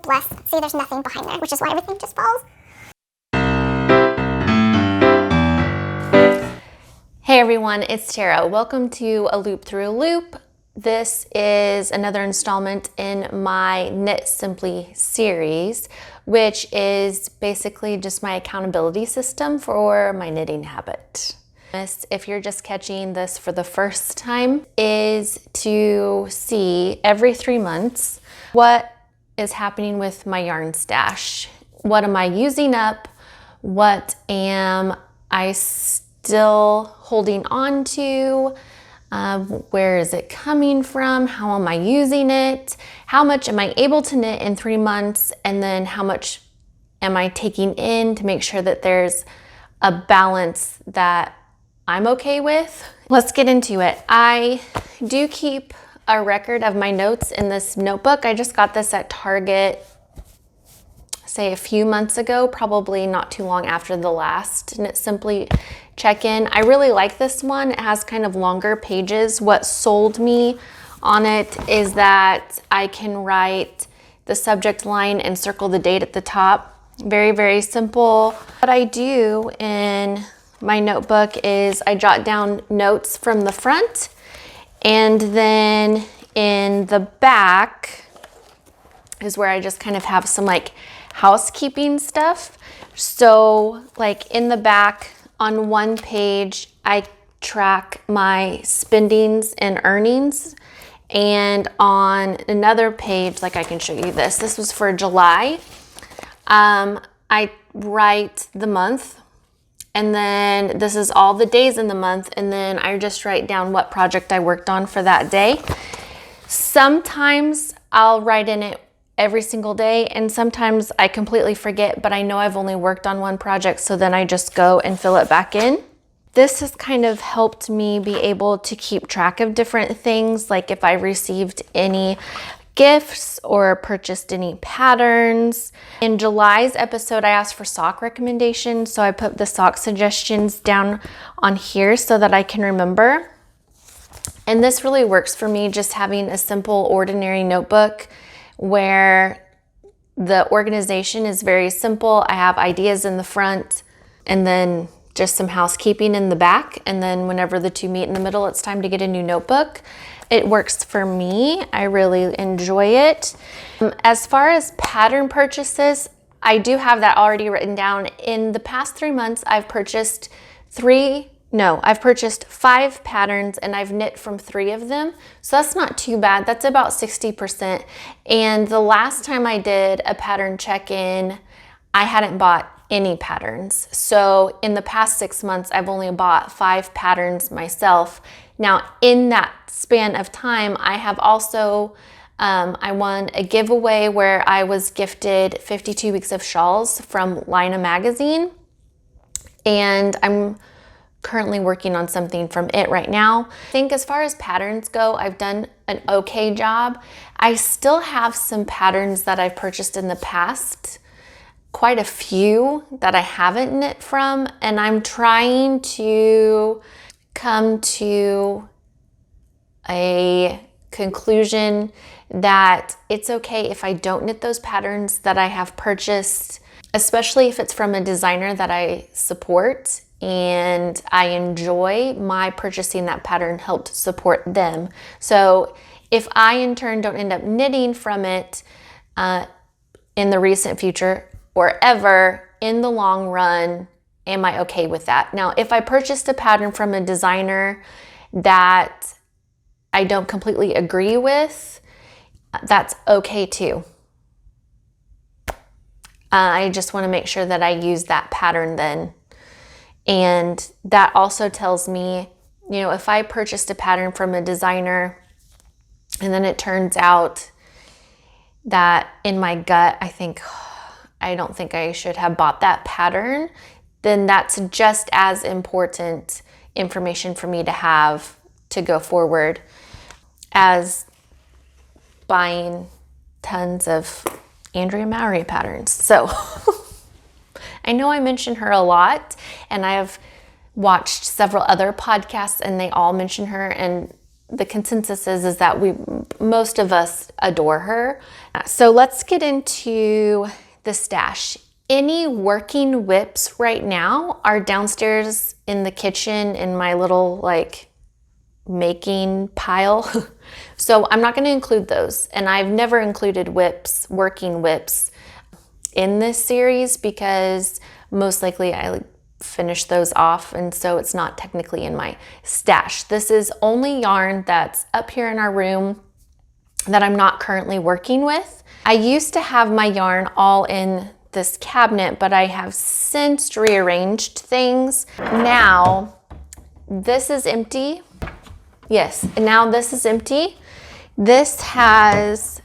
less. See, there's nothing behind there, which is why everything just falls. Hey everyone, it's Tara. Welcome to A Loop Through a Loop. This is another installment in my Knit Simply series, which is basically just my accountability system for my knitting habit. If you're just catching this for the first time, is to see every 3 months what is happening with my yarn stash. What am I using up? What am I still holding on to? Where is it coming from? How am I using it? How much am I able to knit in 3 months? And then how much am I taking in to make sure that there's a balance that I'm okay with? Let's get into it. I do keep a record of my notes in this notebook. I just got this at Target, say a few months ago, probably not too long after the last Knit Simply check-in. I really like this one. It has kind of longer pages. What sold me on it is that I can write the subject line and circle the date at the top. Very, very simple. What I do in my notebook is I jot down notes from the front, and then in the back is where I just kind of have some like housekeeping stuff. So like in the back on one page, I track my spendings and earnings. And on another page, like I can show you this. This was for July. I write the month, and then this is all the days in the month, and then I just write down what project I worked on for that day. Sometimes I'll write in it every single day, and sometimes I completely forget, but I know I've only worked on one project, so then I just go and fill it back in. This has kind of helped me be able to keep track of different things, like if I received any gifts or purchased any patterns. In July's episode, I asked for sock recommendations, so I put the sock suggestions down on here so that I can remember. And this really works for me, just having a simple, ordinary notebook where the organization is very simple. I have ideas in the front and then just some housekeeping in the back. And then whenever the two meet in the middle, it's time to get a new notebook. It works for me. I really enjoy it. As far as pattern purchases, I do have that already written down. In the past 3 months, I've purchased 5 patterns, and I've knit from 3 of them. So that's not too bad. That's about 60%. And the last time I did a pattern check-in, I hadn't bought any patterns. So in the past 6 months, I've only bought 5 patterns myself. Now, in that span of time, I have also, I won a giveaway where I was gifted 52 weeks of shawls from Lina magazine. And I'm currently working on something from it right now. I think as far as patterns go, I've done an okay job. I still have some patterns that I've purchased in the past, quite a few that I haven't knit from, and I'm trying to come to a conclusion that it's okay if I don't knit those patterns that I have purchased, especially if it's from a designer that I support and I enjoy. My purchasing that pattern helped support them. So if I in turn don't end up knitting from it in the recent future or ever, in the long run, am I okay with that? Now, if I purchased a pattern from a designer that I don't completely agree with, that's okay too. I just want to make sure that I use that pattern then. And that also tells me, you know, if I purchased a pattern from a designer and then it turns out that in my gut, I don't think I should have bought that pattern, then that's just as important information for me to have to go forward as buying tons of Andrea Mowry patterns. So I know I mention her a lot, and I have watched several other podcasts and they all mention her, and the consensus is that most of us adore her. So let's get into the stash. Any working whips right now are downstairs in the kitchen in my little like making pile. So I'm not going to include those. And I've never included whips, working whips in this series because most likely I finish those off, and so it's not technically in my stash. This is only yarn that's up here in our room that I'm not currently working with. I used to have my yarn all in this cabinet, but I have since rearranged things. Now this is empty. Yes, now this is empty. This has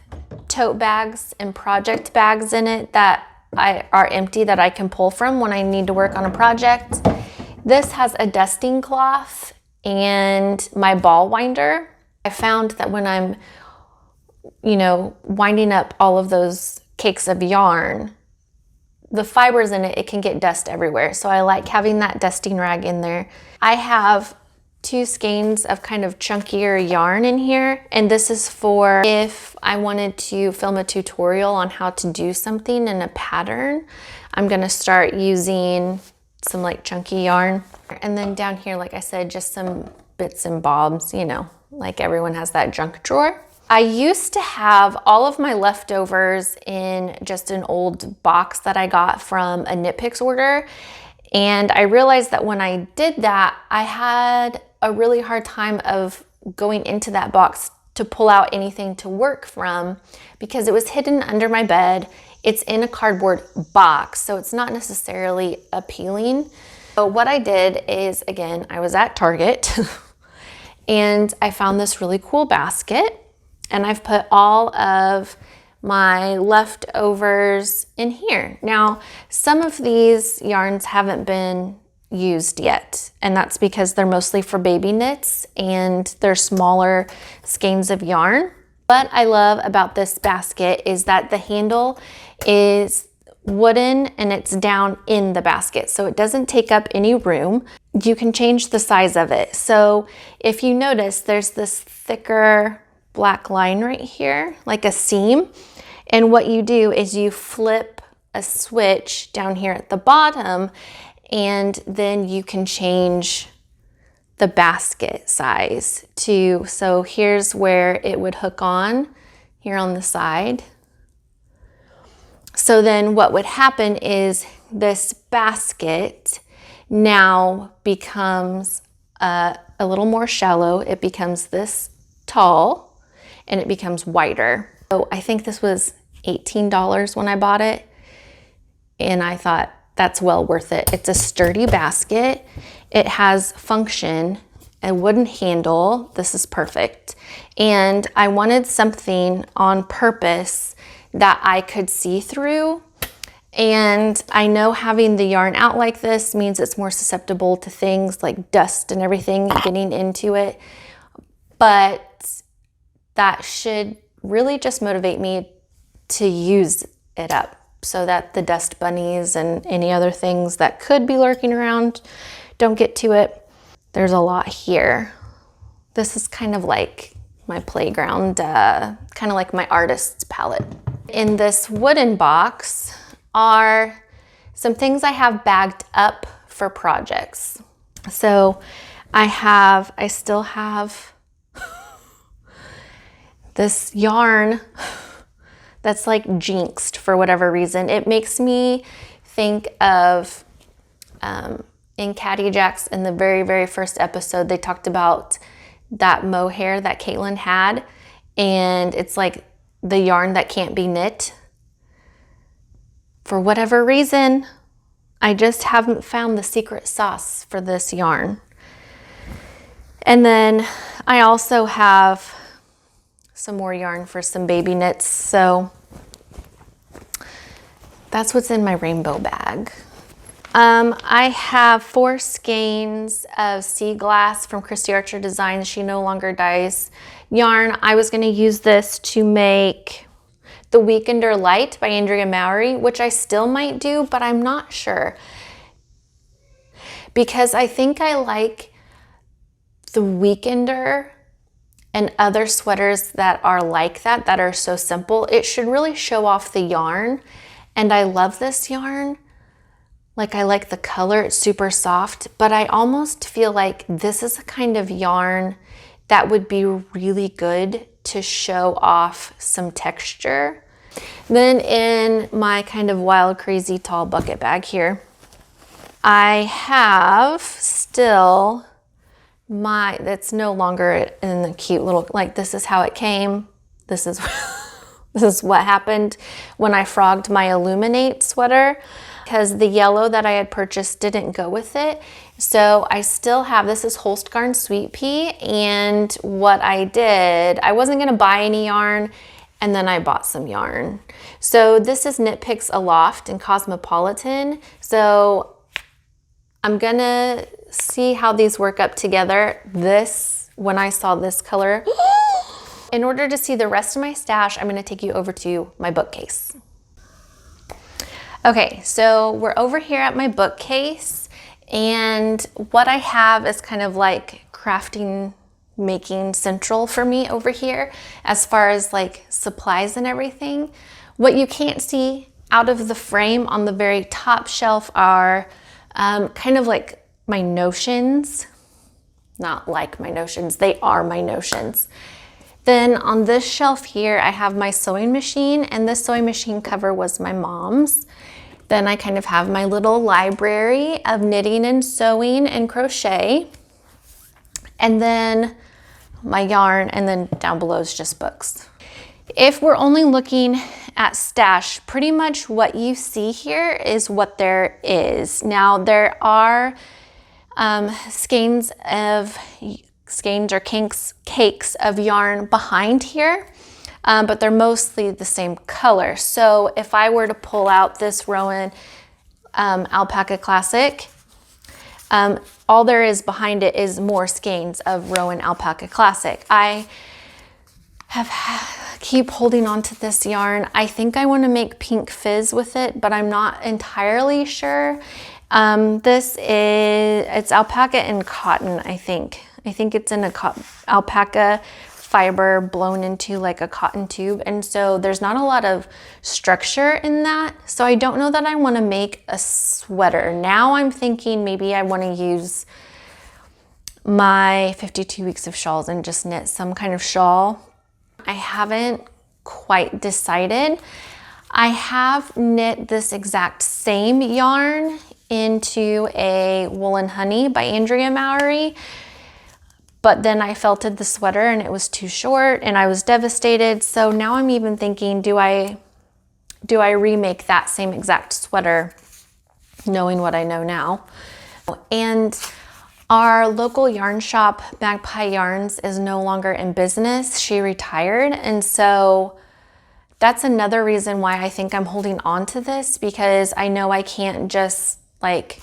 tote bags and project bags in it that are empty that I can pull from when I need to work on a project. This has a dusting cloth and my ball winder. I found that when I'm, winding up all of those cakes of yarn, the fibers in it, it can get dust everywhere. So I like having that dusting rag in there. I have 2 skeins of kind of chunkier yarn in here, and this is for if I wanted to film a tutorial on how to do something in a pattern. I'm gonna start using some like chunky yarn. And then down here, like I said, just some bits and bobs, like everyone has that junk drawer. I used to have all of my leftovers in just an old box that I got from a Knit Picks order. And I realized that when I did that, I had a really hard time of going into that box to pull out anything to work from because it was hidden under my bed. It's in a cardboard box, so it's not necessarily appealing. So what I did is, again, I was at Target and I found this really cool basket, and I've put all of my leftovers in here. Now, some of these yarns haven't been used yet, and that's because they're mostly for baby knits and they're smaller skeins of yarn. What I love about this basket is that the handle is wooden and it's down in the basket, so it doesn't take up any room. You can change the size of it. So if you notice, there's this thicker black line right here, like a seam. And what you do is you flip a switch down here at the bottom, and then you can change the basket size to, so here's where it would hook on here on the side. So then what would happen is this basket now becomes a little more shallow. It becomes this tall and it becomes wider. So I think this was $18 when I bought it, and I thought that's well worth it. It's a sturdy basket. It has function, a wooden handle. This is perfect. And I wanted something on purpose that I could see through. And I know having the yarn out like this means it's more susceptible to things like dust and everything getting into it. But that should really just motivate me to use it up so that the dust bunnies and any other things that could be lurking around don't get to it. There's a lot here. This is kind of like my playground, kind of like my artist's palette. In this wooden box are some things I have bagged up for projects. So I still have this yarn that's like jinxed for whatever reason. It makes me think of in Caddy Jacks, in the very, very first episode, they talked about that mohair that Caitlin had, and it's like the yarn that can't be knit. For whatever reason, I just haven't found the secret sauce for this yarn. And then I also have some more yarn for some baby knits, so that's what's in my rainbow bag. I have 4 skeins of sea glass from Christy Archer Designs. She no longer dyes yarn. I was going to use this to make the Weekender Light by Andrea Mowry, which I still might do, but I'm not sure, because I think I like the Weekender and other sweaters that are like that, that are so simple, it should really show off the yarn. And I love this yarn. Like, I like the color, it's super soft, but I almost feel like this is a kind of yarn that would be really good to show off some texture. Then in my kind of wild, crazy tall bucket bag here, I have still that's no longer in the cute little, like, this is how it came. This is, this is what happened when I frogged my Illuminate sweater, because the yellow that I had purchased didn't go with it. So I still have, this is Holstgarn Sweet Pea, and what I did, I wasn't gonna buy any yarn, and then I bought some yarn. So this is Knit Picks Aloft in Cosmopolitan. So I'm gonna see how these work up together. This, when I saw this color, in order to see the rest of my stash, I'm gonna take you over to my bookcase. Okay, so we're over here at my bookcase, and what I have is kind of like crafting, making central for me over here as far as like supplies and everything. What you can't see out of the frame on the very top shelf are kind of like my notions. Not like my notions, they are my notions. Then on this shelf here, I have my sewing machine, and this sewing machine cover was my mom's. Then I kind of have my little library of knitting and sewing and crochet. And then my yarn, and then down below is just books. If we're only looking at stash, pretty much what you see here is what there is. Now there are skeins or cakes of yarn behind here, but they're mostly the same color. So if I were to pull out this Rowan Alpaca Classic, all there is behind it is more skeins of Rowan Alpaca Classic. I keep holding on to this yarn. I think I want to make Pink Fizz with it, but I'm not entirely sure. It's alpaca and cotton, I think. I think it's in a alpaca fiber blown into like a cotton tube, and so there's not a lot of structure in that. So I don't know that I want to make a sweater. Now I'm thinking maybe I want to use my 52 weeks of shawls and just knit some kind of shawl. I haven't quite decided. I have knit this exact same yarn into a Woolen Honey by Andrea Mowry, but then I felted the sweater and it was too short and I was devastated. So now I'm even thinking, do I remake that same exact sweater, knowing what I know now? And our local yarn shop, Magpie Yarns, is no longer in business. She retired, and so that's another reason why I think I'm holding on to this, because I know I can't just like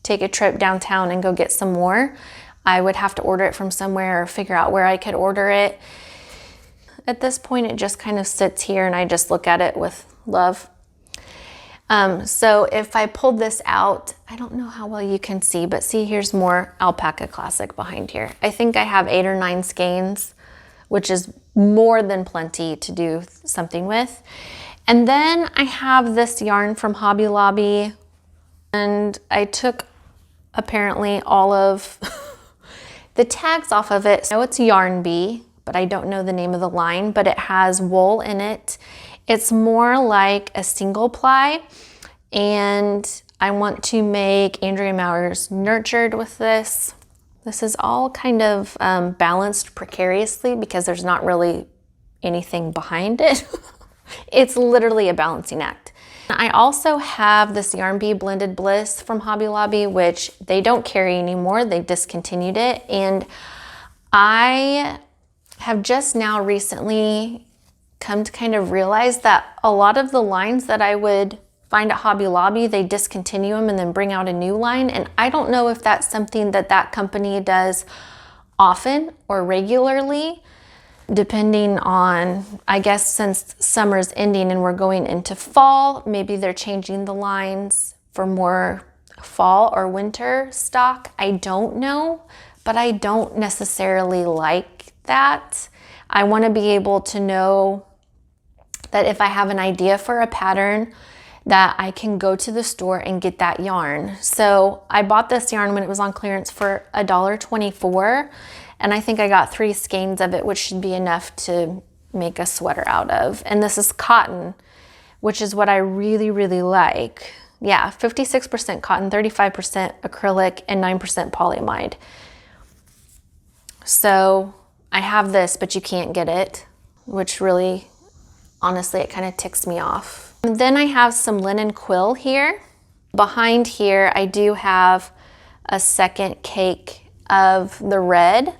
take a trip downtown and go get some more. I would have to order it from somewhere or figure out where I could order it. At this point, it just kind of sits here and I just look at it with love. So if I pulled this out, I don't know how well you can see, but see, here's more Alpaca Classic behind here. I think I have 8 or 9 skeins, which is more than plenty to do something with. And then I have this yarn from Hobby Lobby, and I took apparently all of the tags off of it. So it's Yarn Bee, but I don't know the name of the line, but it has wool in it. It's more like a single ply, and I want to make Andrea Mowry's Nurtured with this. This is all kind of balanced precariously because there's not really anything behind it. It's literally a balancing act. I also have this Yarn Bee Blended Bliss from Hobby Lobby, which they don't carry anymore. They discontinued it. And I have just now recently come to kind of realize that a lot of the lines that I would find at Hobby Lobby, they discontinue them and then bring out a new line. And I don't know if that's something that that company does often or regularly, depending on, I guess since summer's ending and we're going into fall, maybe they're changing the lines for more fall or winter stock. I don't know, but I don't necessarily like that. I want to be able to know that if I have an idea for a pattern, that I can go to the store and get that yarn. So I bought this yarn when it was on clearance for $1.24, and I think I got 3 skeins of it, which should be enough to make a sweater out of. And this is cotton, which is what I really, really like. Yeah, 56% cotton, 35% acrylic, and 9% polyamide. So I have this, but you can't get it, which really, honestly, it kind of ticks me off. And then I have some linen quill here. Behind here, I do have a second cake of the red.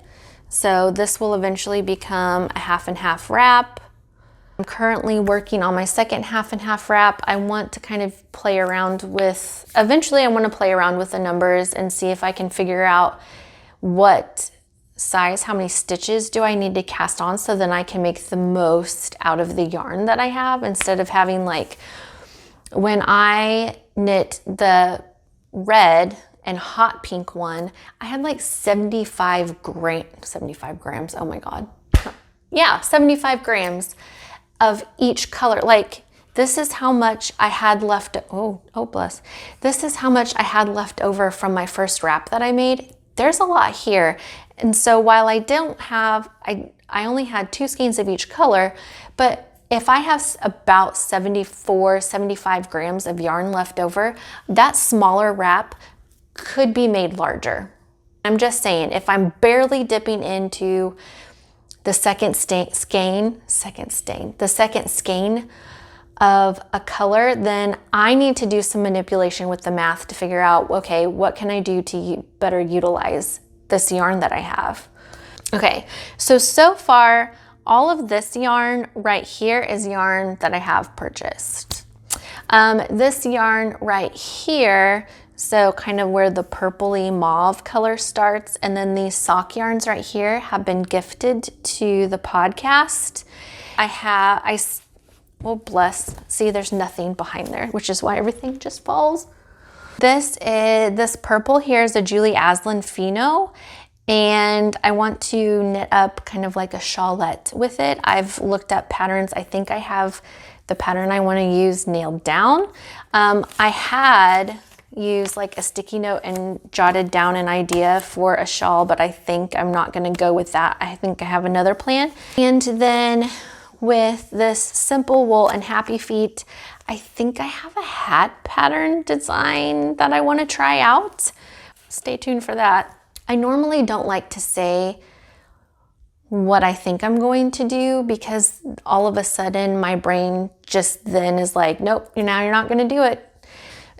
So this will eventually become a half and half wrap. I'm currently working on my second half and half wrap. I want to kind of play around with, eventually I want to play around with the numbers and see if I can figure out what size, how many stitches do I need to cast on, so then I can make the most out of the yarn that I have, instead of having, like, when I knit the red and hot pink one, I had like 75 grams, oh my God. Yeah, 75 grams of each color. Like, this is how much I had left, oh bless. This is how much I had left over from my first wrap that I made. There's a lot here. And so while I don't have, I only had 2 skeins of each color, but if I have about 75 grams of yarn left over, that smaller wrap could be made larger. I'm just saying, if I'm barely dipping into the second skein of a color, then I need to do some manipulation with the math to figure out, okay, what can I do to better utilize this yarn that I have? Okay, so far, all of this yarn right here is yarn that I have purchased. This yarn right here, so kind of where the purpley mauve color starts, and then these sock yarns right here have been gifted to the podcast. Oh bless, see, there's nothing behind there, which is why everything just falls. This purple here is a Julie Aslin Fino, and I want to knit up kind of like a shawlette with it. I've looked up patterns. I think I have the pattern I want to use nailed down. I had used like a sticky note and jotted down an idea for a shawl, but I think I'm not going to go with that. I think I have another plan. And then with this simple wool and happy feet, I think I have a hat pattern design that I want to try out. Stay tuned for that. I normally don't like to say what I think I'm going to do, because all of a sudden my brain just then is like, nope, now you're not going to do it.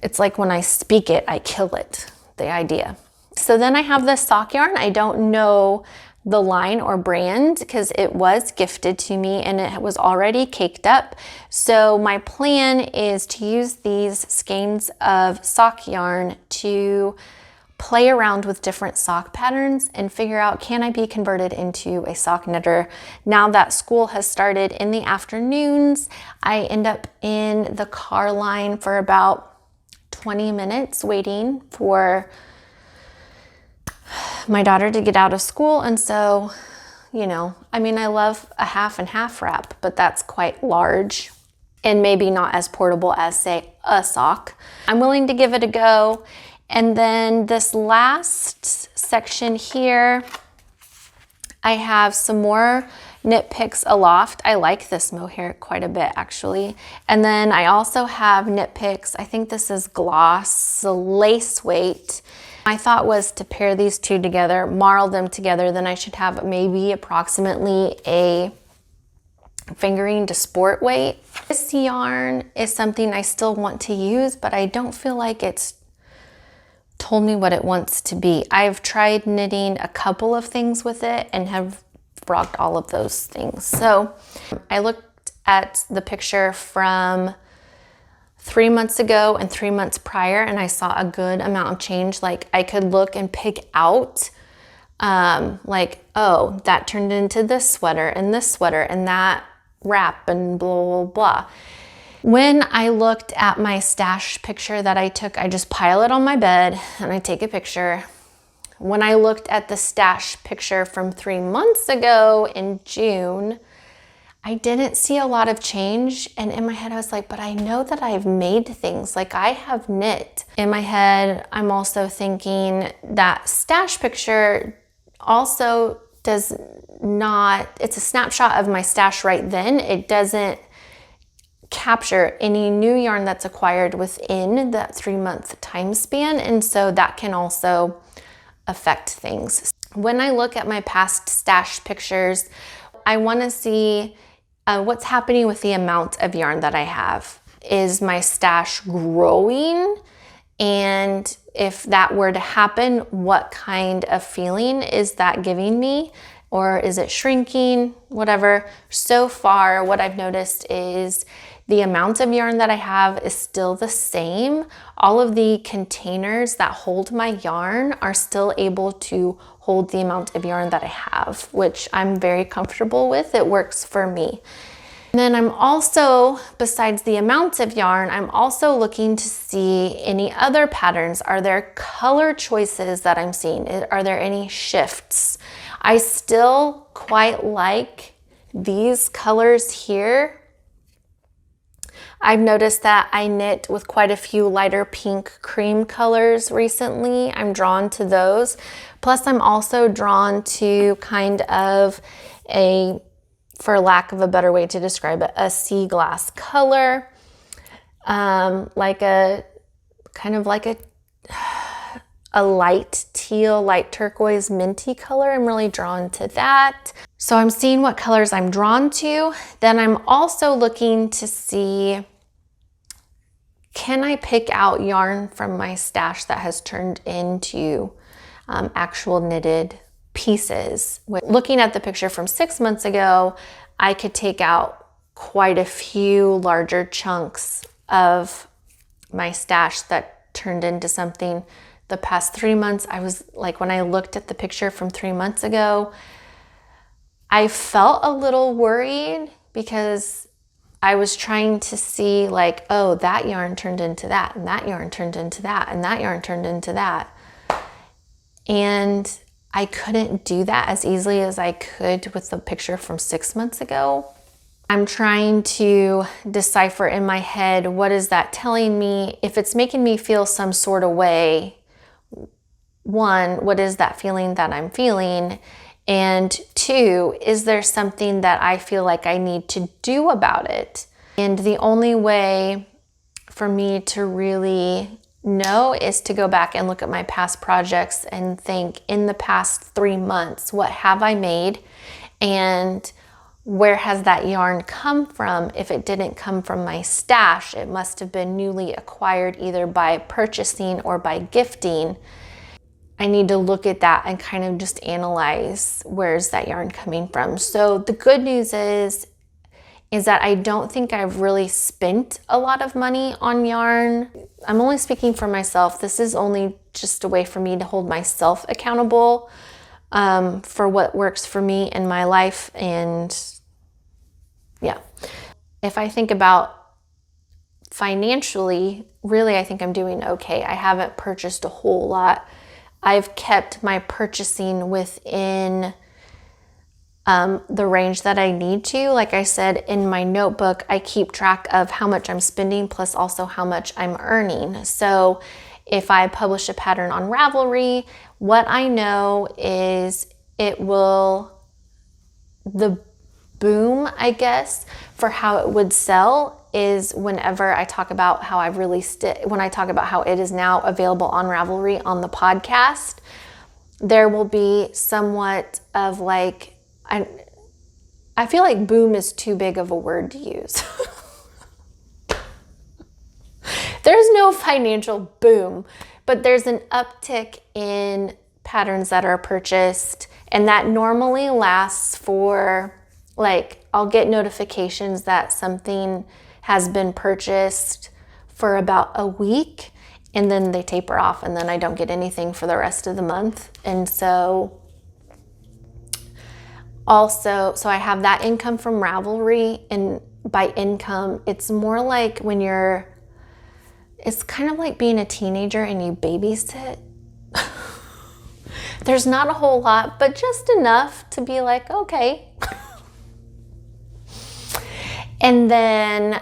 It's like when I speak it, I kill it, the idea. So then I have this sock yarn. I don't know the line or brand because it was gifted to me and it was already caked up. So my plan is to use these skeins of sock yarn to play around with different sock patterns and figure out, can I be converted into a sock knitter? Now that school has started in the afternoons, I end up in the car line for about 20 minutes waiting for my daughter to get out of school. And so, you know, I mean, I love a half and half wrap, but that's quite large and maybe not as portable as, say, a sock. I'm willing to give it a go. And then this last section here, I have some more Knit Picks Aloft. I like this mohair quite a bit, actually. And then I also have Knit Picks, I think this is gloss, lace weight. My thought was to pair these two together, marl them together, then I should have maybe approximately a fingering to sport weight. This yarn is something I still want to use, but I don't feel like it's told me what it wants to be. I've tried knitting a couple of things with it and have rocked all of those things. So I looked at the picture from 3 months ago and 3 months prior, and I saw a good amount of change. Like, I could look and pick out like, oh, that turned into this sweater and that wrap and blah, blah, blah. When I looked at my stash picture that I took, I just pile it on my bed and I take a picture. when I looked at the stash picture from 3 months ago in June, I didn't see a lot of change. And in my head, I was like, but I know that I've made things, like I have knit. In my head, I'm also thinking that stash picture also does not, it's a snapshot of my stash right then. It doesn't capture any new yarn that's acquired within that 3-month time span. And so that can also affect things. When I look at my past stash pictures, I want to see what's happening with the amount of yarn that I have. Is my stash growing? And if that were to happen, what kind of feeling is that giving me? Or is it shrinking? Whatever. So far, what I've noticed is the amount of yarn that I have is still the same. All of the containers that hold my yarn are still able to hold the amount of yarn that I have, which I'm very comfortable with. It works for me. And then I'm also, besides the amount of yarn, I'm also looking to see any other patterns. Are there color choices that I'm seeing? Are there any shifts? I still quite like these colors here. I've noticed that I knit with quite a few lighter pink cream colors recently. I'm drawn to those. Plus, I'm also drawn to kind of a, for lack of a better way to describe it, a sea glass color, like a kind of like a light teal, light turquoise, minty color. I'm really drawn to that. So I'm seeing what colors I'm drawn to. Then I'm also looking to see, can I pick out yarn from my stash that has turned into actual knitted pieces? Looking at the picture from 6 months ago, I could take out quite a few larger chunks of my stash that turned into something. The past 3 months, I was like, when I looked at the picture from 3 months ago, I felt a little worried because I was trying to see like, oh, that yarn turned into that, and that yarn turned into that, and that yarn turned into that. And I couldn't do that as easily as I could with the picture from 6 months ago. I'm trying to decipher in my head, what is that telling me? If it's making me feel some sort of way, one, what is that feeling that I'm feeling? And two, is there something that I feel like I need to do about it? And the only way for me to really know is to go back and look at my past projects and think, in the past 3 months, what have I made? And where has that yarn come from? If it didn't come from my stash, it must have been newly acquired either by purchasing or by gifting. I need to look at that and kind of just analyze, where's that yarn coming from? So the good news is that I don't think I've really spent a lot of money on yarn. I'm only speaking for myself. This is only just a way for me to hold myself accountable for what works for me in my life. And yeah, if I think about financially, really, I think I'm doing okay. I haven't purchased a whole lot. I've kept my purchasing within the range that I need to. Like I said, in my notebook, I keep track of how much I'm spending plus also how much I'm earning. So if I publish a pattern on Ravelry, what I know is it will, the boom, I guess, for how it would sell is whenever I talk about how I've released it, when I talk about how it is now available on Ravelry on the podcast, there will be somewhat of like, I feel like boom is too big of a word to use. There's no financial boom, but there's an uptick in patterns that are purchased, and that normally lasts for, like, I'll get notifications that something has been purchased for about a week, and then they taper off, and then I don't get anything for the rest of the month. And so also, so I have that income from Ravelry, and by income, it's more like when it's kind of like being a teenager and you babysit. There's not a whole lot, but just enough to be like, okay. And then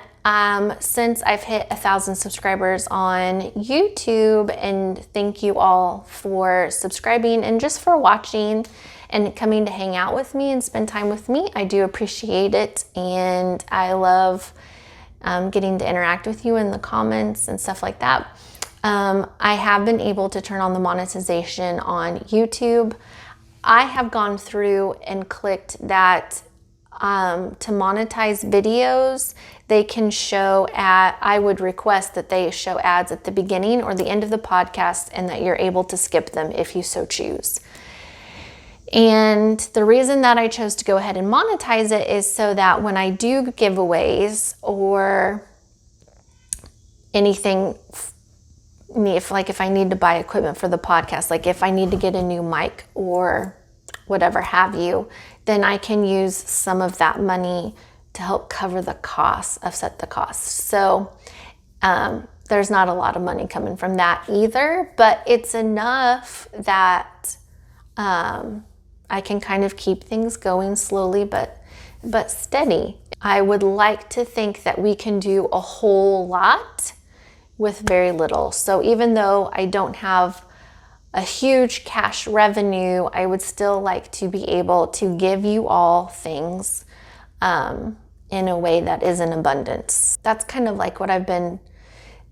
since I've hit 1,000 subscribers on YouTube, and thank you all for subscribing and just for watching and coming to hang out with me and spend time with me. I do appreciate it, and I love getting to interact with you in the comments and stuff like that. I have been able to turn on the monetization on YouTube. I have gone through and clicked that to monetize videos, they can show I would request that they show ads at the beginning or the end of the podcast, and that you're able to skip them if you so choose. And the reason that I chose to go ahead and monetize it is so that when I do giveaways or anything, if I need to buy equipment for the podcast, like if I need to get a new mic or whatever have you, then I can use some of that money to help cover the costs, offset the costs. So there's not a lot of money coming from that either, but it's enough that I can kind of keep things going slowly but steady. I would like to think that we can do a whole lot with very little. So even though I don't have a huge cash revenue, I would still like to be able to give you all things in a way that is in abundance. That's kind of like what I've been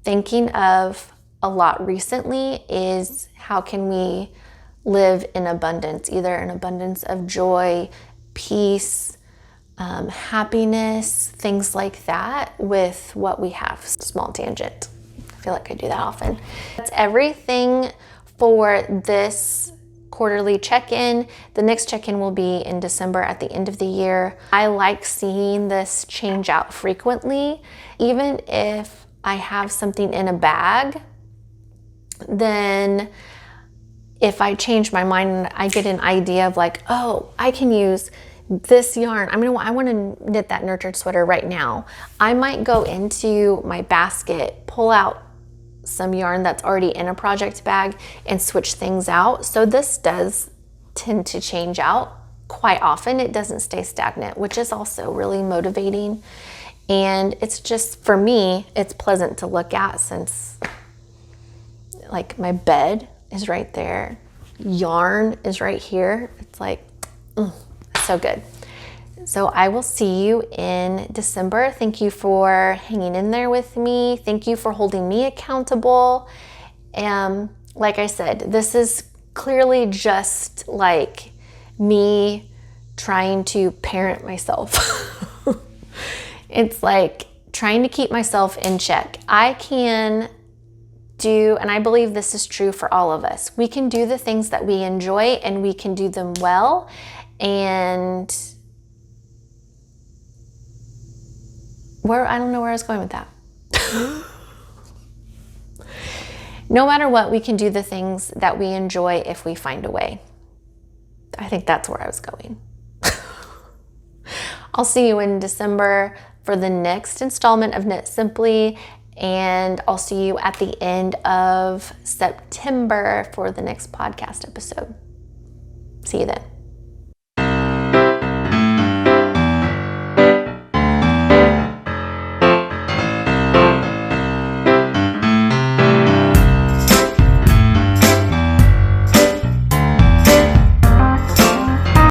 thinking of a lot recently, is how can we live in abundance, either an abundance of joy, peace, happiness, things like that with what we have. Small tangent. I feel like I do that often. That's everything for this quarterly check-in. The next check-in will be in December at the end of the year. I like seeing this change out frequently. Even if I have something in a bag, then if I change my mind and I get an idea of like, oh, I can use this yarn. I want to knit that nurtured sweater right now. I might go into my basket, pull out some yarn that's already in a project bag and switch things out. So this does tend to change out quite often. It doesn't stay stagnant, which is also really motivating. And it's just, for me, it's pleasant to look at, since like my bed is right there. Yarn is right here. It's like, so good. So I will see you in December. Thank you for hanging in there with me. Thank you for holding me accountable. And like I said, this is clearly just like me trying to parent myself. It's like trying to keep myself in check. I can do, and I believe this is true for all of us, we can do the things that we enjoy and we can do them well. And I don't know where I was going with that. No matter what, we can do the things that we enjoy if we find a way. I think that's where I was going. I'll see you in December for the next installment of Knit Simply, and I'll see you at the end of September for the next podcast episode. See you then.